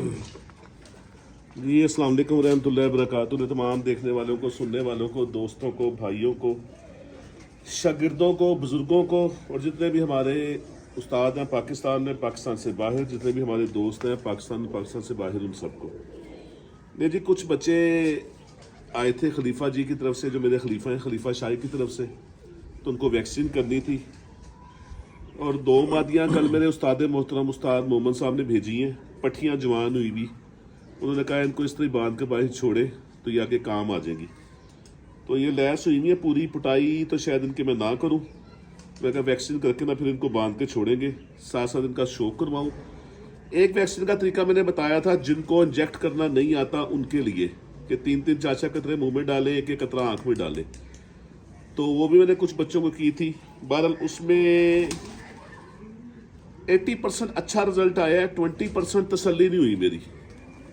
जी अस्सलाम वालेकुम रहमतुल्लाहि वबरकातुहू। तमाम देखने वालों को, सुनने वालों को, दोस्तों को, भाइयों को, शागिर्दों को, बुज़ुर्गों को और जितने भी हमारे उस्ताद हैं पाकिस्तान में, पाकिस्तान से बाहर, जितने भी हमारे दोस्त हैं पाकिस्तान से बाहर, उन सबको नहीं जी। कुछ बच्चे आए थे खलीफा जी की तरफ से, जो मेरे खलीफा हैं, खलीफा शाही की तरफ से, तो उनको वैक्सीन करनी थी। और 2 मादियाँ कल मेरे उस्ताद मोहतरम उस्ताद मोहम्मद साहब ने भेजी हैं, पट्टियाँ जवान हुई भी। उन्होंने कहा इनको इस तरह बांध के बाहर छोड़े तो ये आगे काम आ जाएगी। तो ये लैस हुई हुई है पूरी। पुटाई तो शायद इनके मैं ना करूं, मैं कहा वैक्सीन करके ना फिर इनको बांध के छोड़ेंगे, साथ साथ इनका शौक करवाऊं। एक वैक्सीन का तरीका मैंने बताया था जिनको इंजेक्ट करना नहीं आता उनके लिए, कि 3-3 4-4 कतरे मुंह में डालें, एक एक कतरा आँख में डालें। तो वो भी मैंने कुछ बच्चों को की थी। बहरहाल उसमें 80% अच्छा रिजल्ट आया है, 20% तसल्ली नहीं हुई मेरी।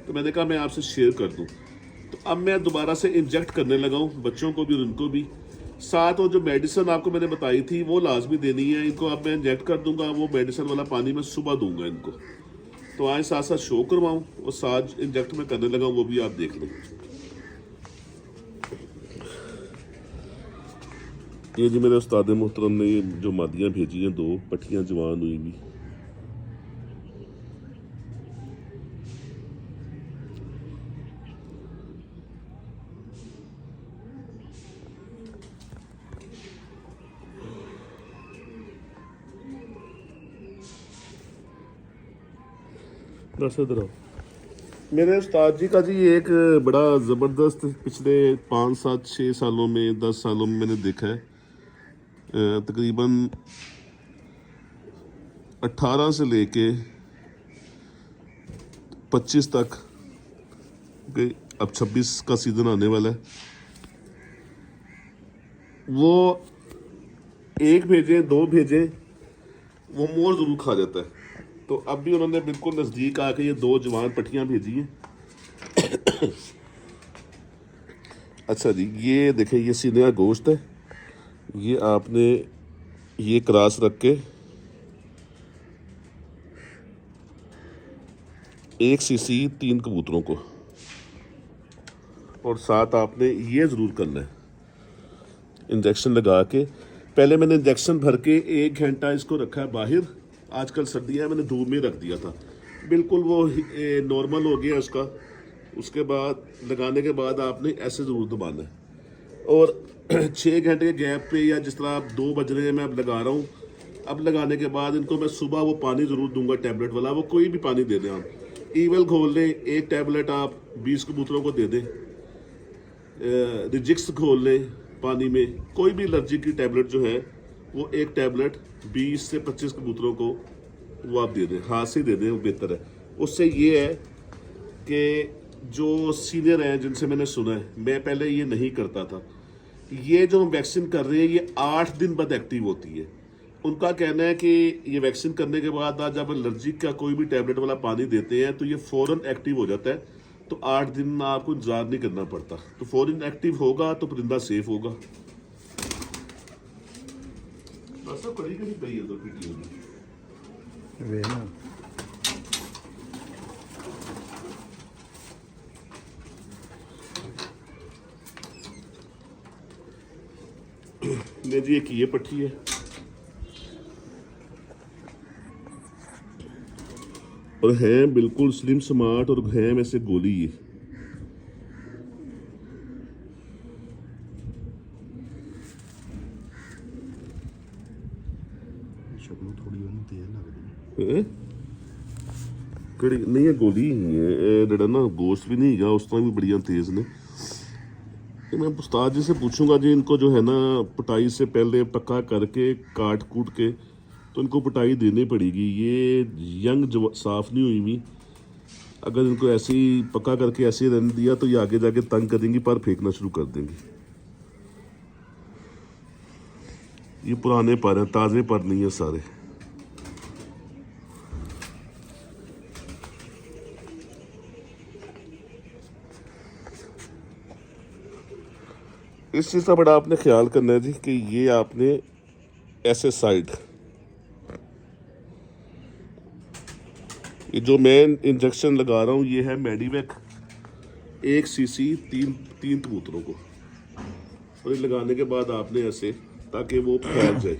तो मैंने कहा मैं आपसे शेयर कर दूं। तो अब मैं दोबारा से इंजेक्ट करने लगा हूँ बच्चों को भी और उनको भी। साथ वो जो मेडिसिन आपको मैंने बताई थी वो लाजमी देनी है इनको। अब मैं इंजेक्ट कर दूंगा, वो मेडिसिन वाला पानी मैं सुबह दूंगा इनको। तो आए साथ साथ शो करवाऊँ और साथ इंजेक्ट में करने लगा हूँ, वो भी आप देख लें। ये जी मेरे उस्ताद मोहतरम ने जो मादियाँ भेजी हैं 2 पट्टियाँ जवान हुई भी। इधर आओ। मेरे उस्ताद जी का जी एक बड़ा ज़बरदस्त पिछले 5-7-6 सालों में, 10 सालों में मैंने देखा है। तकरीबन 18 से लेके 25 तक, कि अब 26 का सीज़न आने वाला है, वो 1 भेजें 2 भेजें, वो मोर ज़रूर खा जाता है। तो अब भी उन्होंने बिल्कुल नज़दीक आके ये 2 जवान पट्टियाँ भेजी हैं। अच्छा जी, ये देखें, ये सीने का गोश्त है। ये आपने ये क्रास रख के 1 सीसी 3 कबूतरों को, और साथ आपने ये ज़रूर करना है इंजेक्शन लगा के। पहले मैंने इंजेक्शन भर के 1 घंटा इसको रखा है बाहर। आजकल सर्दियाँ, मैंने धूप में रख दिया था, बिल्कुल वो नॉर्मल हो गया उसका। उसके बाद लगाने के बाद आपने ऐसे ज़रूर दबाना है। और 6 घंटे के गैप पे, या जिस तरह आप 2 बज रहे हैं मैं अब लगा रहा हूँ, अब लगाने के बाद इनको मैं सुबह वो पानी ज़रूर दूंगा, टैबलेट वाला। वो कोई भी पानी दे दें आप, ईवल घोल लें, 1 टैबलेट आप 20 कबूतरों को दे दें। रिजिक्स घोल लें पानी में, कोई भी एलर्जी की टैबलेट जो है वो 1 टैबलेट 20 से 25 कबूतरों को वो आप दे दें, हाथ से दे दें, वो बेहतर है। उससे ये है कि जो सीनियर हैं जिनसे मैंने सुना है, मैं पहले ये नहीं करता था, ये जो हम वैक्सीन कर रहे हैं ये 8 दिन बाद एक्टिव होती है। उनका कहना है कि ये वैक्सीन करने के बाद आज जब एलर्जी का कोई भी टैबलेट वाला पानी देते हैं तो ये फ़ौरन एक्टिव हो जाता है। तो 8 दिन आपको इंतजार नहीं करना पड़ता, तो फ़ौरन एक्टिव होगा तो परिंदा सेफ होगा। कड़ी कड़ी पई है तो पीटी होगी वे ना। ले जी, एक ये पट्टी है, और है बिल्कुल स्लिम स्मार्ट, और है वैसे गोली ये। शक्ल थोड़ी ਉਹਨੂੰ ਤੇਜ਼ ਲੱਗਦੀ हैं? कड़ी नहीं है, गोली ही है। ਜਿਹੜਾ ना गोश्त भी नहीं है, उस तरह भी बड़ियाँ तेज़ ने। तो मैं उस्ताद जी से पूछूंगा जी, इनको जो है ना पिटाई से पहले पक्का करके काट कूट के तो इनको पिटाई देनी पड़ेगी। ये यंग साफ नहीं हुई हुई, अगर इनको ऐसे ही पक्का करके ऐसे ही रहने दिया तो ये आगे जाके तंग करेंगी, पर फेंकना शुरू कर देंगी। ये पुराने पर हैं, ताज़े पर नहीं है सारे। इस चीज़ का बड़ा आपने ख्याल करना है जी, कि ये आपने ऐसे साइड ये जो मैं इंजेक्शन लगा रहा हूँ ये है मेडिवेक 1 सीसी तीन कबूतरों को, और ये लगाने के बाद आपने ऐसे, ताकि वो फैल जाए,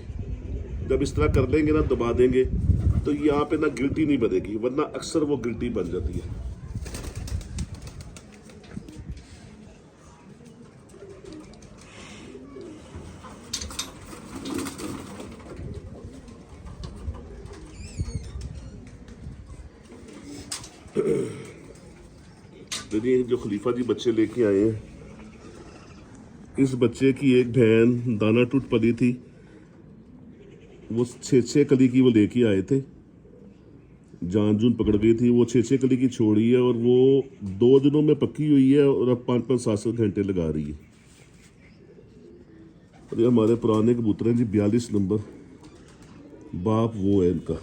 जब इस तरह कर लेंगे ना, दबा देंगे, तो यहाँ पे ना गिल्टी नहीं बनेगी, वरना अक्सर वो गिल्टी बन जाती है। देखिए जो खलीफा जी बच्चे लेके आए हैं, इस बच्चे की एक बहन दाना टूट पड़ी थी, वो 6 कली की वो लेके आए थे, जान जून पकड़ गई थी, वो 6 कली की छोड़ी है और वो 2 दिनों में पक्की हुई है और अब 5-5 7 घंटे लगा रही है। और ये हमारे पुराने कबूतर हैं जी, 42 नंबर बाप वो है इनका।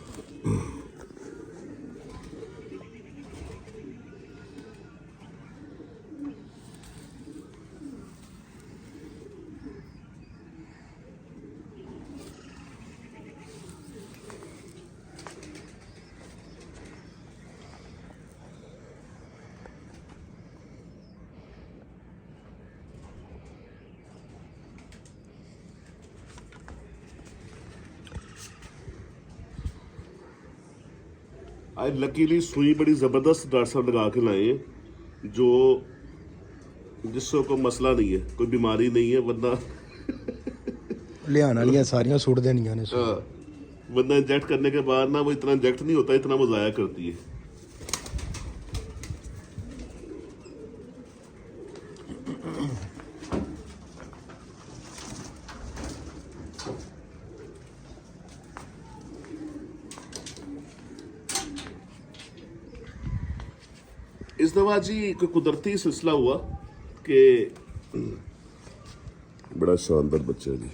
आज लकीली सुई बड़ी ज़बरदस्त डॉक्टर साहब लगा के लाए हैं, जो जिसको कोई मसला नहीं है, कोई बीमारी नहीं है, वरना लियान वालियां सारियां सुट देनियां ने। वरना इंजेक्ट करने के बाद ना वो इतना इंजेक्ट नहीं होता, इतना वो ज़ाया करती है। इस दफा जी कोई कुदरती सिलसिला हुआ कि बड़ा शानदार बच्चा जी,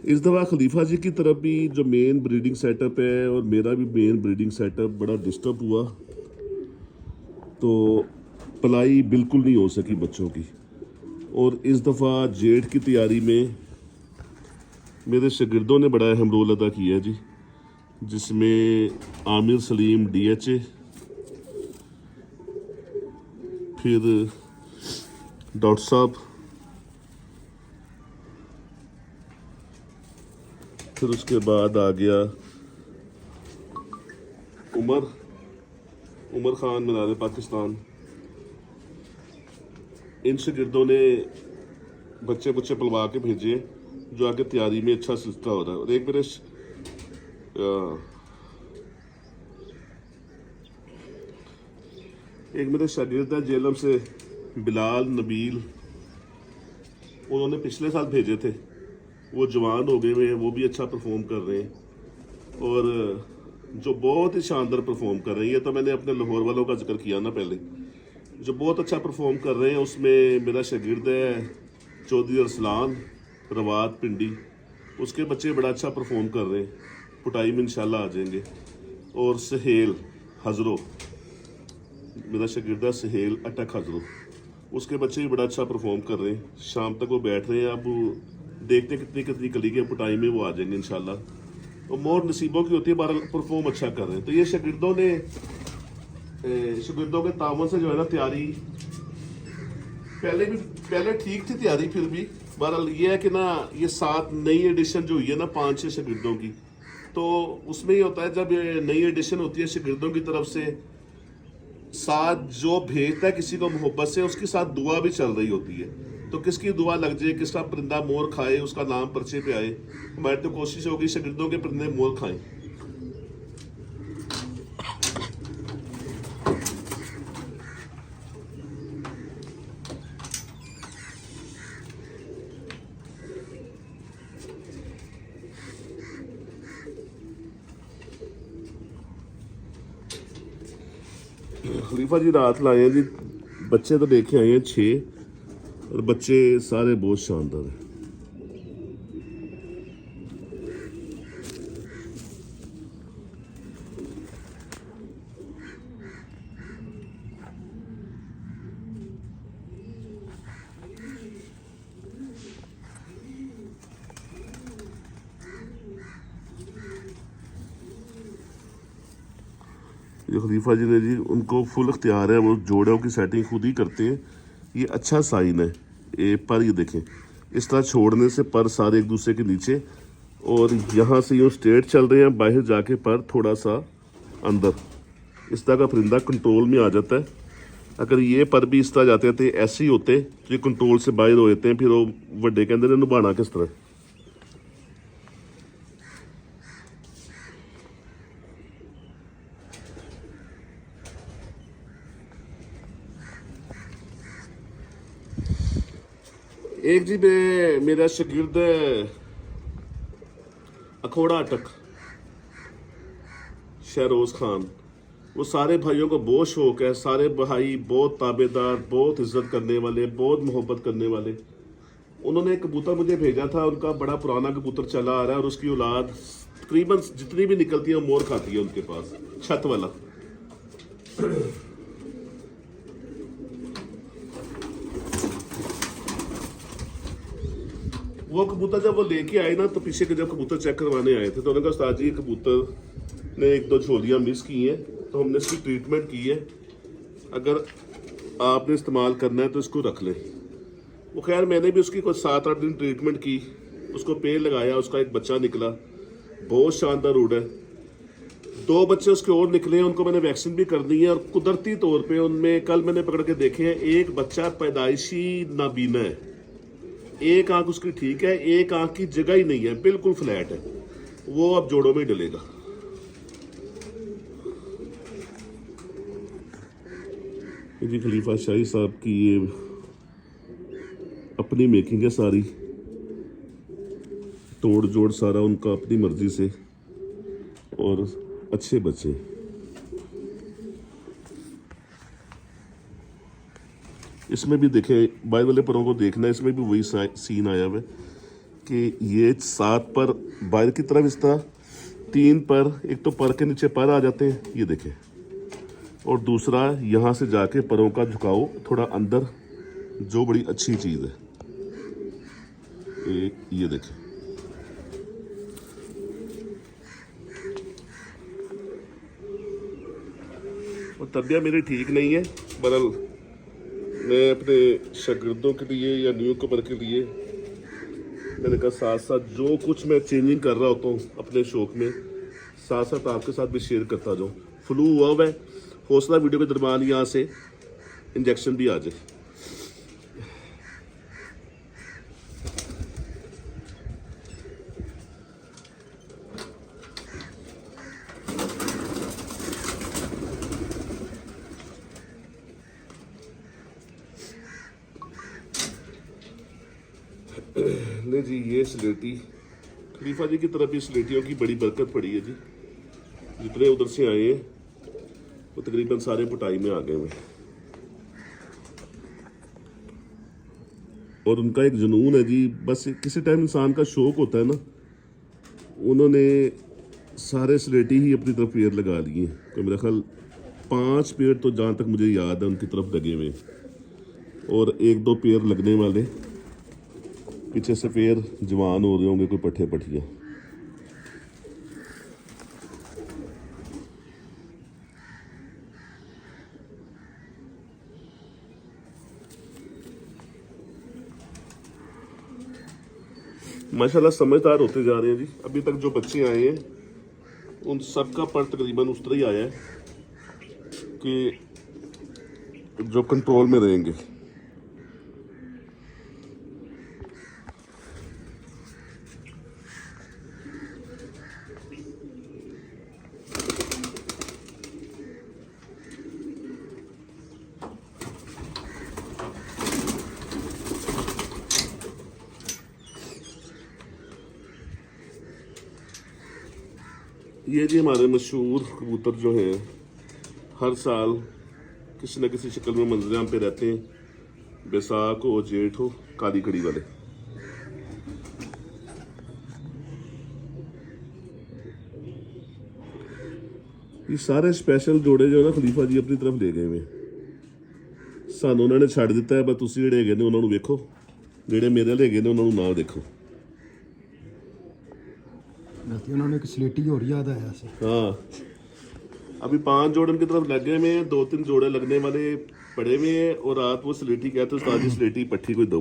इस दफा खलीफा जी की तरफ भी जो मेन ब्रीडिंग सेटअप है और मेरा भी मेन ब्रीडिंग सेटअप बड़ा डिस्टर्ब हुआ, तो पलाई बिल्कुल नहीं हो सकी बच्चों की। और इस दफ़ा जेठ की तैयारी में मेरे शागिर्दों ने बड़ा अहम रोल अदा किया है जी, जिसमें आमिर सलीम DHA, फिर डॉक्टर साहब, फिर उसके बाद आ गया उमर खान मीनार पाकिस्तान। इन शागिर्दों ने बच्चे पलवा के भेजे, जो आगे तैयारी में अच्छा सिलसिला हो रहा है। और एक मेरे शागिर्द है जेलम से, बिलाल नबील, उन्होंने पिछले साल भेजे थे, वो जवान हो गए हुए हैं, वो भी अच्छा परफॉर्म कर रहे हैं, और जो बहुत ही शानदार परफॉर्म कर रहे हैं, ये तो मैंने अपने लाहौर वालों का जिक्र किया ना पहले, जो बहुत अच्छा परफॉर्म कर रहे हैं, उसमें मेरा शागिर्द है चौधरी अरसलान रवात पिंडी, उसके बच्चे बड़ा अच्छा परफॉर्म कर रहे हैं, पुटाई में इंशाल्लाह आ जाएंगे। और सहेल हजरो, मेरा शागिर्द है सहेल अटक हजरो, उसके बच्चे भी बड़ा अच्छा परफॉर्म कर रहे हैं, शाम तक वो बैठ रहे हैं। अब देखते हैं कितनी कली के पुटाई में वो आ जाएंगे इंशाल्लाह। और मोर नसीबों की होती है, बारह परफॉर्म अच्छा कर रहे हैं। तो ये शागिर्दों के तावन से जो है ना तैयारी, पहले ठीक थी तैयारी, फिर भी बहरहाल ये है कि ना, ये 7 नई एडिशन जो हुई है ना 5-6 शागिर्दों की, तो उसमें ये होता है जब ये नई एडिशन होती है शागिर्दों की तरफ से, साथ जो भेजता है किसी को मोहब्बत से, उसके साथ दुआ भी चल रही होती है। तो किसकी दुआ लग जाए, किसका परिंदा मोर खाए, उसका नाम पर्चे पे आए। हमारी तो कोशिश होगी शागिर्दों के परिंदे मोर खाएं। खलीफा जी रात लाए हैं जी, बच्चे तो लेके आए हैं 6, और बच्चे सारे बहुत शानदार हैं। जो खलीफा जी ने जी, उनको फुल इख्तियार है, वो जोड़ों की सेटिंग खुद ही करते हैं। ये अच्छा साइन है। ये पर ये देखें, इस तरह छोड़ने से पर सारे एक दूसरे के नीचे, और यहाँ से यूँ स्ट्रेट चल रहे हैं, बाहर जाके पर थोड़ा सा अंदर, इस तरह का परिंदा कंट्रोल में आ जाता है। अगर ये पर भी इस तरह जाते थे ऐसे ही होते तो ये कंट्रोल से बाहर हो जाते हैं, फिर वो बड़े कहते हैं निभाना किस तरह। एक जी मेरा शागिर्द अखोड़ा अटक शहरोज खान, वो सारे भाइयों को बहुत शौक है, सारे भाई बहुत ताबेदार, बहुत इज्जत करने वाले, बहुत मोहब्बत करने वाले। उन्होंने एक कबूतर मुझे भेजा था, उनका बड़ा पुराना कबूतर चला आ रहा है और उसकी औलाद तकरीबन जितनी भी निकलती है वो मोर खाती है उनके पास, छत वाला। वो कबूतर जब वो लेके आए ना, तो पीछे के जब कबूतर चेक करवाने आए थे तो उन्होंने कहा उस्ताद जी कबूतर ने 1-2 झोलियाँ मिस की हैं, तो हमने इसकी ट्रीटमेंट की है, अगर आपने इस्तेमाल करना है तो इसको रख लें। वो खैर मैंने भी उसकी कुछ 7-8 दिन ट्रीटमेंट की, उसको पेड़ लगाया, उसका एक बच्चा निकला, बहुत शानदार उड़ है। 2 बच्चे उसके और निकले हैं, उनको मैंने वैक्सीन भी कर दी है, और कुदरती तौर पे उनमें कल मैंने पकड़ के देखे हैं, एक बच्चा पैदाइशी नाबीना है, एक आंख उसकी ठीक है, एक आंख की जगह ही नहीं है, बिल्कुल फ्लैट है, वो अब जोड़ों में डलेगा। जी खलीफा शाही साहब की ये अपनी मेकिंग है सारी, तोड़ जोड़ सारा उनका अपनी मर्जी से, और अच्छे बच्चे। इसमें भी देखे, बाहर वाले परों को देखना, इसमें भी वही सीन आया हुआ है कि ये 7 पर बाहर की तरफ इस तरह, 3 पर, एक तो पर के नीचे पर आ जाते हैं, ये देखें, और दूसरा यहाँ से जाके परों का झुकाव थोड़ा अंदर, जो बड़ी अच्छी चीज़ है। ये देखें, और तबियत मेरी ठीक नहीं है, बहरहाल मैं अपने शागिर्दों के लिए या न्यू कमर के लिए मैंने कहा साथ साथ जो कुछ मैं चेंजिंग कर रहा होता हूँ अपने शौक में, साथ साथ आपके साथ भी शेयर करता जाऊँ। फ्लू हुआ हुआ है, हौसला वीडियो के दरमियान यहाँ से इंजेक्शन भी आ जाए। नहीं जी, ये स्लेटी खलीफा जी की तरफ भी स्लेटियों की बड़ी बरकत पड़ी है जी, जितने उधर से आए हैं वो तकरीबन सारे पिटाई में आ गए हैं, और उनका एक जुनून है जी, बस किसी टाइम इंसान का शौक होता है ना, उन्होंने सारे स्लेटी ही अपनी तरफ पेड़ लगा लिए हैं। तो मेरा ख्याल 5 पेड़ तो जहाँ तक मुझे याद है उनकी तरफ लगे हुए, और 1-2 पेड़ लगने वाले, पीछे से पेड़ जवान हो रहे होंगे, कोई पट्ठे पट्टियाँ। माशाल्लाह समझदार होते जा रहे हैं जी। अभी तक जो बच्चे आए हैं उन सब का पर तकरीबन उस तरह ही आया है कि जो कंट्रोल में रहेंगे। ये जी हमारे मशहूर कबूतर जो हैं, हर साल किसी न किसी शक्ल में मंजराम पे रहते हैं, बैसाख हो जेठ हो, काली कड़ी वाले। ये सारे स्पेशल जोड़े जो है ना खलीफा जी अपनी तरफ ले गए हुए, सानू उन्होंने छड़ दिता है, बस तुसी जेडे हैगे ने उन्होंने वेखो, जेडे मेरे ले गए ने उन्होंने ना देखो। उन्होंने एक स्लेटी और याद आया से। हाँ, अभी 5 जोड़े उनकी तरफ लगे हुए हैं, 2-3 जोड़े लगने वाले पड़े हुए हैं। और रात वो स्लेटी कहते हैं उस्ताद जी स्लेटी पट्टी कोई दो।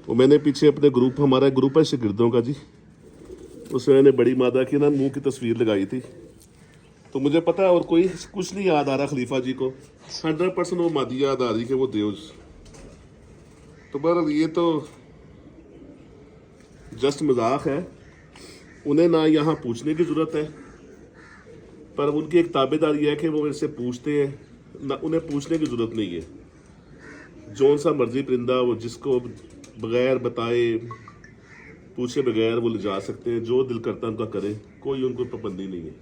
वो मैंने पीछे अपने ग्रुप, हमारा ग्रुप है शागिर्दों का जी, उसमें मैंने बड़ी मादा की ना मुंह की तस्वीर लगाई थी। तो मुझे पता है और कोई कुछ नहीं याद आ रहा खलीफा जी को, 100% वो मादी याद आ रही कि वो देव। तो बहरहाल ये तो जस्ट मजाक है, उन्हें ना यहाँ पूछने की ज़रूरत है, पर उनकी एक ताबेदारी है कि वो मेरे से पूछते हैं ना, उन्हें पूछने की ज़रूरत नहीं है। जौन सा मर्जी परिंदा वो जिसको बगैर बताए पूछे बगैर वो ले जा सकते हैं, जो दिल करता है उनका करें, कोई उनको पाबंदी नहीं है।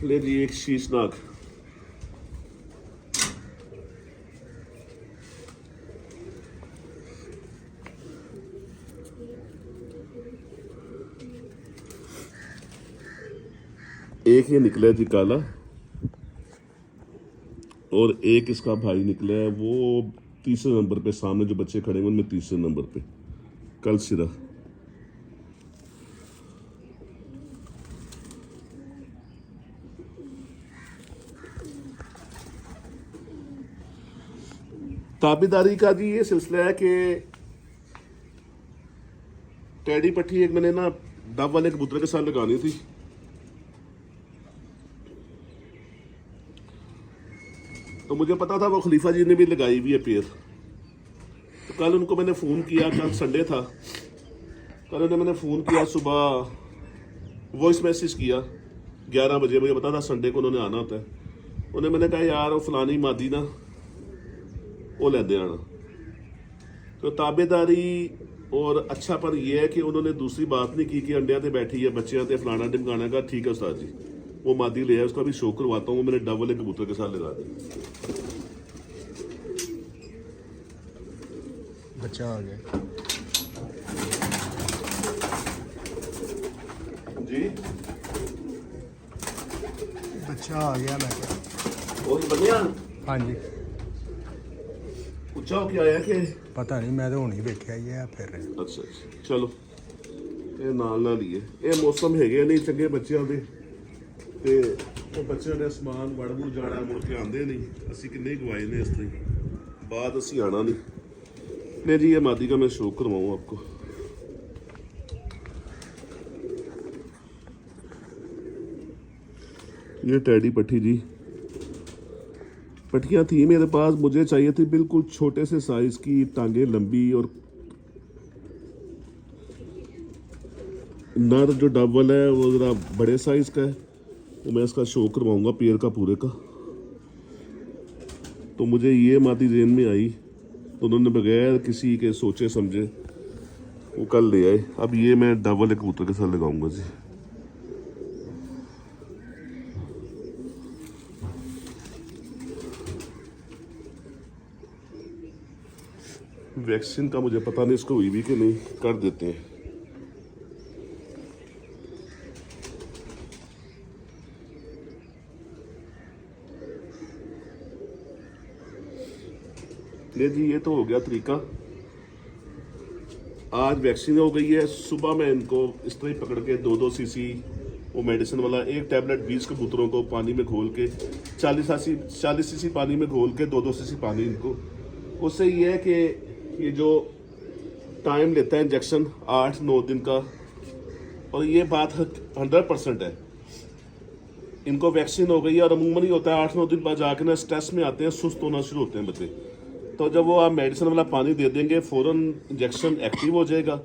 ले लिए एक शीशनाग, एक ये निकला है जी काला, और एक इसका भाई निकला है वो तीसरे नंबर पे, सामने जो बच्चे खड़े हैं उनमें तीसरे नंबर पे कल सिरा। ताबेदारी का जी ये सिलसिला है कि टैडी पट्टी एक मैंने ना डब वाले कबूतर के साथ लगानी थी, तो मुझे पता था वो खलीफा जी ने भी लगाई हुई है पेयर। तो कल उनको मैंने फ़ोन किया, कल संडे था, कल उन्हें मैंने फ़ोन किया, सुबह वॉइस मैसेज किया 11 बजे, मुझे पता था संडे को उन्होंने आना होता है। उन्हें मैंने कहा यार वो फलानी मादी ना वो लेते आना। तो ताबेदारी और अच्छा पर यह है कि उन्होंने दूसरी बात नहीं की कि अंडिया ते बैठी है बच्चियां ते फलाना टिमकाना का। ठीक है उस्ताद जी, वो मादी ले आए, उसका भी शो करवाता हूँ, वो मैंने डब वाले कबूतर के साथ लगा दी। बच्चा आ गया जी, बच्चा आ गया मैं क्या। और बनिया हाँ जी, ਉੱਚਾ ਹੋ ਕੇ ਆਇਆ ਕਿ पता नहीं, मैं तो हुणी वेख्या ही है फिर। ਅੱਛਾ ਚਲੋ ਇਹ ਨਾਲ ਹੀ ਹੈ। ਇਹ ਮੌਸਮ ਹੈਗੇ ਨਹੀਂ ਚੰਗੇ ਬੱਚਿਆਂ ਦੇ, ਤੇ ਉਹ ਬੱਚਿਆਂ ਦੇ ਸਮਾਨ ਵੜ ਮੁੜ ਜਾਣਾ, ਮੁੜ ਕੇ ਆਉਂਦੇ ਨਹੀਂ। ਅਸੀਂ ਕਿੰਨੇ ਹੀ ਗਵਾਏ ਨੇ ਇਸ ਤਰ੍ਹਾਂ ਹੀ, ਬਾਅਦ ਅਸੀਂ ਆਣਾ नहीं। नहीं जी ये मादी का मैं शो करवाऊँ आपको। ये टैडी पट्टी जी, पट्टियाँ थी मेरे पास, मुझे चाहिए थी बिल्कुल छोटे से साइज की, टांगे लंबी, और नर जो डबल है वो ज़रा बड़े साइज का है। तो मैं इसका शो करवाऊंगा पेयर का पूरे का। तो मुझे ये मादी जेन में आई, तो उन्होंने बगैर किसी के सोचे समझे वो कल ले आए। अब ये मैं डबल कबूतर के साथ लगाऊंगा जी। वैक्सीन का मुझे पता नहीं इसको हुई भी कि नहीं, कर देते हैं। ले जी ये तो हो गया तरीका। आज वैक्सीन हो गई है, सुबह मैं इनको इस तरह ही पकड़ के 2-2 सीसी वो मेडिसिन वाला एक टैबलेट 20 कबूतरों को पानी में घोल के 40 सीसी पानी में घोल के 2-2 सीसी पानी इनको, उससे ये है कि ये जो टाइम लेता है इंजेक्शन 8-9 दिन का, और ये बात 100% है, इनको वैक्सीन हो गई है। और अमूमन ही होता है 8-9 दिन बाद जाके ना स्ट्रेस में आते हैं, सुस्त होना शुरू होते हैं बच्चे। तो जब वो आप मेडिसिन वाला पानी दे देंगे फ़ौरन इंजेक्शन एक्टिव हो जाएगा,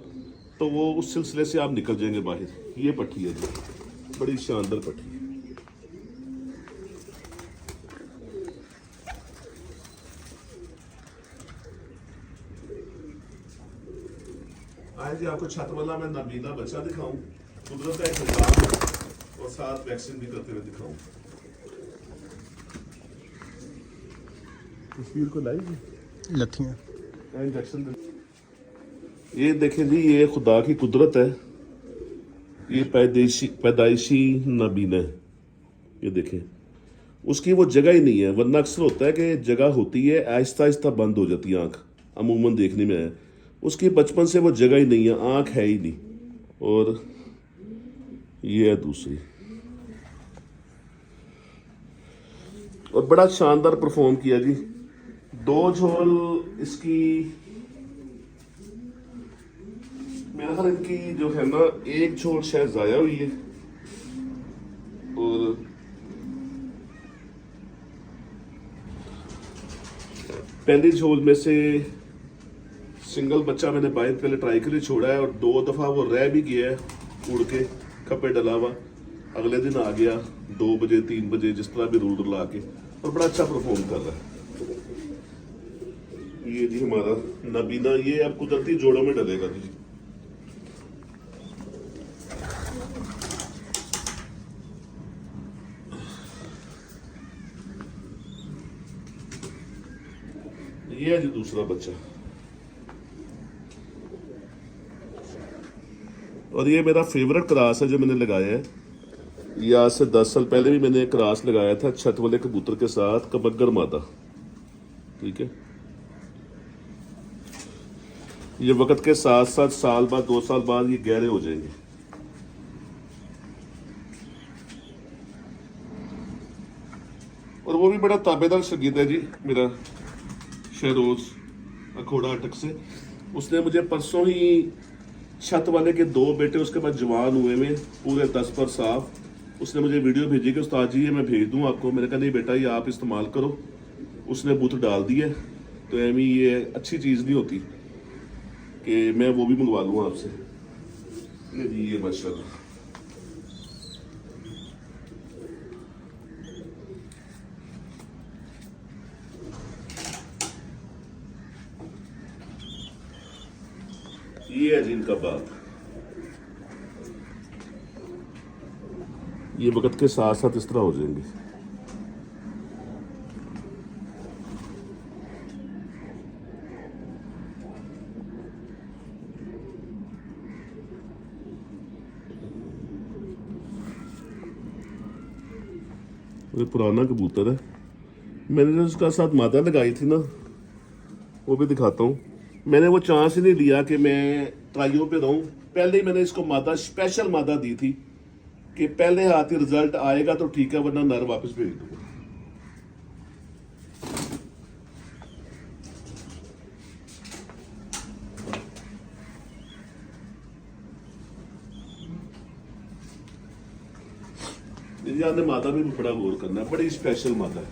तो वो उस सिलसिले से आप निकल जाएंगे बाहर। ये पट्टी है जी, बड़ी शानदार पट्टी है। आज जी आपको छत वाला मैं नबीना बच्चा दिखाऊं, कुदरत का एक निजाम, और साथ वैक्सीन भी करते हुए दिखाऊं। तस्वीर को लाइए लथियाँ इंजेक्शन। ये देखें जी, ये खुदा की कुदरत है, ये पैदाइशी नबीना है। ये देखें उसकी वो जगह ही नहीं है। वरना अक्सर होता है कि जगह होती है, आहिस्ता आहिस्ता बंद हो जाती है आँख, अमूमन देखने में आया। उसकी बचपन से वो जगह ही नहीं है, आँख है ही नहीं। और ये है दूसरी, और बड़ा शानदार परफॉर्म किया जी। 2 झोल इसकी, मेरा ख्याल इनकी जो है ना 1 झोल शायद जाया हुई है, और पहली झोल में से सिंगल बच्चा मैंने बाहर पहले ट्राई के लिए छोड़ा है, और 2 दफा वो रह भी गया है उड़ के, खप्पे डला हुआ। अगले दिन आ गया 2 बजे 3 बजे, जिस तरह भी रूल ला के, और बड़ा अच्छा परफॉर्म कर रहा है। ये जी हमारा नबीना, ये अब कुदरती जोड़ों में डलेगा जी। ये है जी दूसरा बच्चा, और ये मेरा फेवरेट क्रास है जो मैंने लगाया है। ये आज से 10 साल पहले भी मैंने एक क्रास लगाया था छत वाले कबूतर के साथ, कमगर मादा। ठीक है, ये वक्त के साथ साथ साल बाद 2 साल बाद ये गहरे हो जाएंगे। और वो भी बड़ा ताबेदार शागिर्द है जी मेरा, शहरोज अखोड़ा अटक से। उसने मुझे परसों ही छत वाले के 2 बेटे उसके बाद जवान हुए में पूरे 10 पर साफ, उसने मुझे वीडियो भेजी कि उस्ताद जी ये मैं भेज दूं आपको। मैंने कहा नहीं बेटा, ये आप इस्तेमाल करो। उसने बूथ डाल दिया, तो एमी ये अच्छी चीज़ नहीं होती कि मैं वो भी मंगवा लूँ आपसे। ये जी ये माशाल्लाह, ये है जी इनका बाप। ये वक्त के साथ साथ इस तरह हो जाएंगे। ये पुराना कबूतर है, मैंने जो उसका साथ मादा लगाई थी ना, वो भी दिखाता हूँ। मैंने वो चांस ही नहीं लिया कि मैं ट्राइयों पे रहूं। पहले ही मैंने इसको मादा, स्पेशल मादा दी थी कि पहले हाथ ही रिजल्ट आएगा तो ठीक है, वरना नर वापस भेज दूंगा। आपने मादा में भी बड़ा गौर करना है, बड़ी स्पेशल मादा है।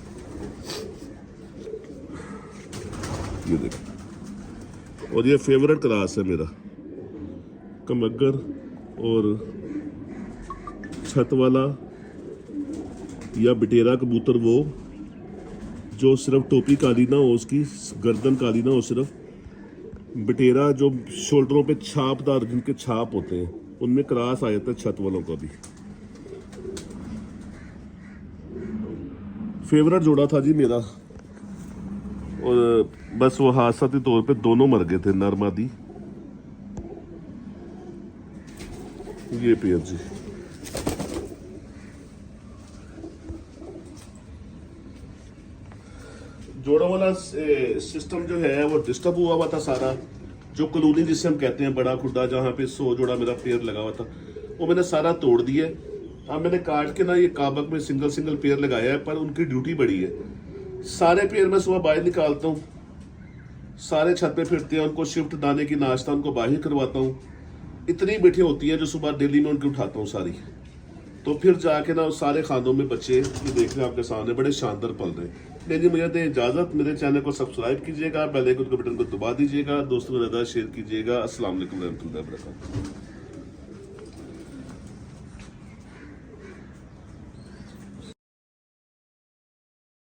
ये देखो, और ये फेवरेट क्लास है मेरा, कमगर और छत वाला या बटेरा कबूतर, वो जो सिर्फ टोपी काली ना हो, उसकी गर्दन काली ना हो सिर्फ। बटेरा जो शोल्डरों पे छापदार, जिनके छाप होते हैं, उनमें क्रॉस आ जाता है छत वालों का भी। फेवरेट जोड़ा था जी मेरा, और बस वो हादसाती तौर पे दोनों मर गए थे, नर मादी। ये पेयर जी, जोड़ों वाला सिस्टम जो है वो डिस्टर्ब हुआ हुआ था सारा। जो कॉलोनी जिसे हम कहते हैं बड़ा खुड्डा, जहाँ पे 100 जोड़ा मेरा पेयर लगा हुआ था, वो मैंने सारा तोड़ दिया। अब मैंने काट के ना ये काबक में सिंगल सिंगल पेयर लगाया है, पर उनकी ड्यूटी बड़ी है। सारे पेयर मैं सुबह बाहर निकालता हूँ, सारे छत पे फिरते हैं, उनको शिफ्ट दाने की नाश्ता उनको बाहर करवाता हूँ। इतनी बेटियाँ होती हैं जो सुबह डेली में उनकी उठाता हूँ सारी, तो फिर जाके ना सारे खानों में बच्चे ये देख रहे हैं आपके सामने, बड़े शानदार पल रहे हैं। लेकिन मुझे दें इजाज़त, मेरे चैनल को सब्सक्राइब कीजिएगा, बेल आइकन के बटन को दबा दीजिएगा, दोस्तों को ज़्यादा शेयर कीजिएगा। अस्सलाम वालेकुम रहमतुल्लाहि व बरकातहू।